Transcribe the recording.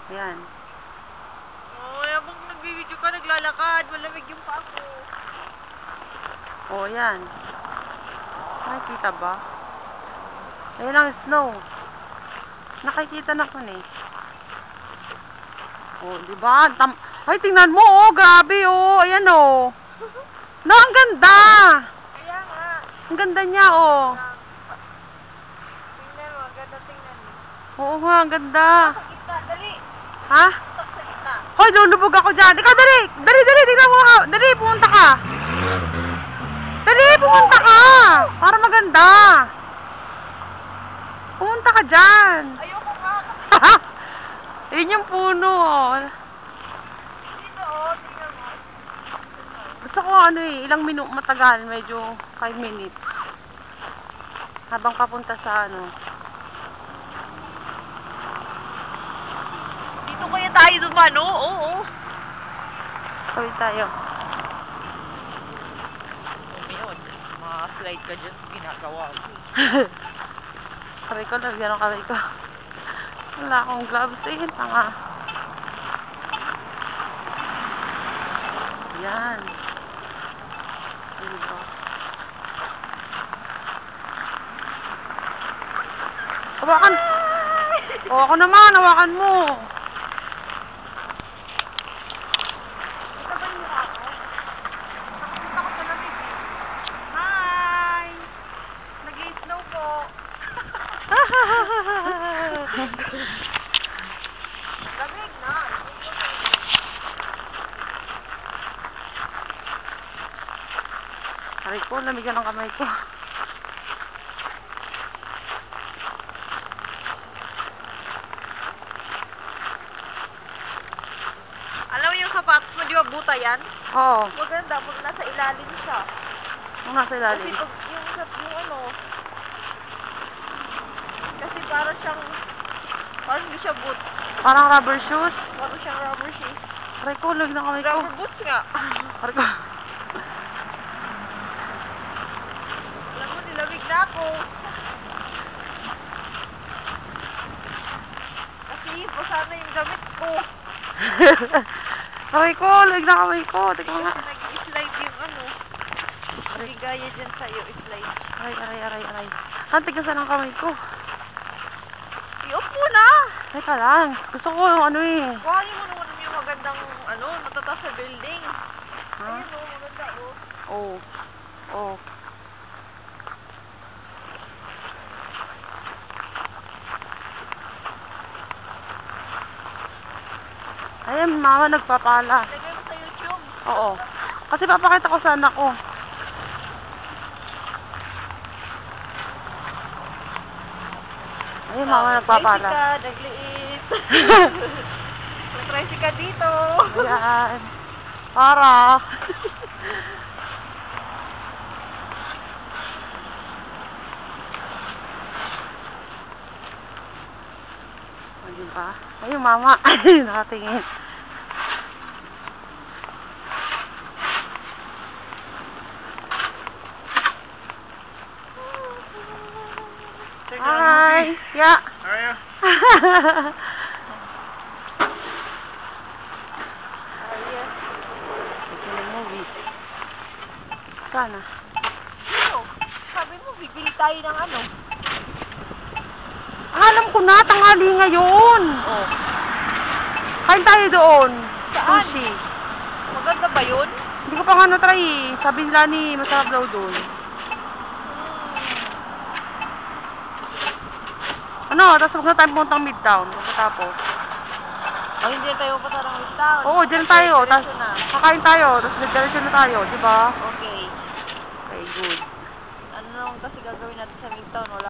Ayan. Oh, habang nagbibideo ka, naglalakad. Malamig yung paa ko. Oh, ayan. Nakikita ba? Ayan ang snow. Nakikita na ko eh. Oh, di ba? Ay, tingnan mo, oh, grabe, oh. Ayan, oh. No, ang ganda. Kaya nga. Ang ganda niya, oh. Tingnan mo, ganda tingnan mo. Oo nga, ang ganda. Sa gitna, dali. Ha? Stop sa gitna. Hoy, lulubog ako dyan. Ikaw, dali. Dali, dali. Tingnan mo. Dali, pumunta ka. Dali, pumunta ka. Para maganda. Pumunta ka dyan. Ayoko nga. Yun yung puno, oh. Dito, oh. Tingnan mo. Gusto ko ano eh, ilang minuto matagal, medyo 5 minutes. Habang papunta sa ano. Dito kaya tayo dumano? Oo. Tawid tayo. Ngayon, slide ka dyan sa ginagawa ko. Kamay ko, lagyan ang kamay ko. Wala akong gloves eh, tanga. Yan. Diba? Hawakan! O, ako naman, hawakan mo. Ito ba yung mukha ko? Nakakita ko sa lamig eh. Hi! Nag-i-snow po. Lamig na. Aray ko, lamigyan ang kamay ko. Alam mo yung sapatos mo, di ba buta yan? Oo. Maganda, pag nasa ilalim siya. Ang nasa Kasi ilalim. pag yung ano, kasi parang hindi siya boot. Parang rubber shoes. Parang siyang rubber shoes. Aray ko, lamig ng kamay ko. Rubber boots nga. Aray ko. Alam mo, nilamig na ako. Kasi basa na yung gamit ko. Aray ko, lamig ng kamay ko. Teka nga. Kasi nag-slide yung ano. Bigaya dyan sa'yo, slide. Aray. Ang tigasan ng kamay ko. Iupo na! Teka lang. Gusto ko yung ano eh. Kuhanin mo naman yung magandang, matataas sa building. Ha? Ayun o, maganda o. Oo. Oo. Ayan, mama nagpapala. Lagay mo sa YouTube. Oo. Kasi papakita ko sa anak ko. Ayun, mama nagpapala. Tricycle, nagliit. Tricycle dito. Ayan. Para. Ayun pa. Ayun, mama. Ayun, nakatingin. Hi. Yeah. How are you? Movie. Sana. Ano? Sabi mo, bibili tayo ng ano? Alam ko na, tanghali ngayon. Oh. Kain tayo doon. Saan? Sushi. Maganda ba yun? Hindi ko pa nga na-try eh. Sabi nila ni masarap daw doon. Ano, tapos huwag na tayo puntang Midtown. Pagkatapos. Oh, hindi tayo pa sa Midtown. Oo, dyan tayo. Tapos Diretso na. kakain tayo. Tapos nag-diretso na tayo, di ba? Okay. Okay, good. Ano naman kasi gagawin natin sa Midtown? Wala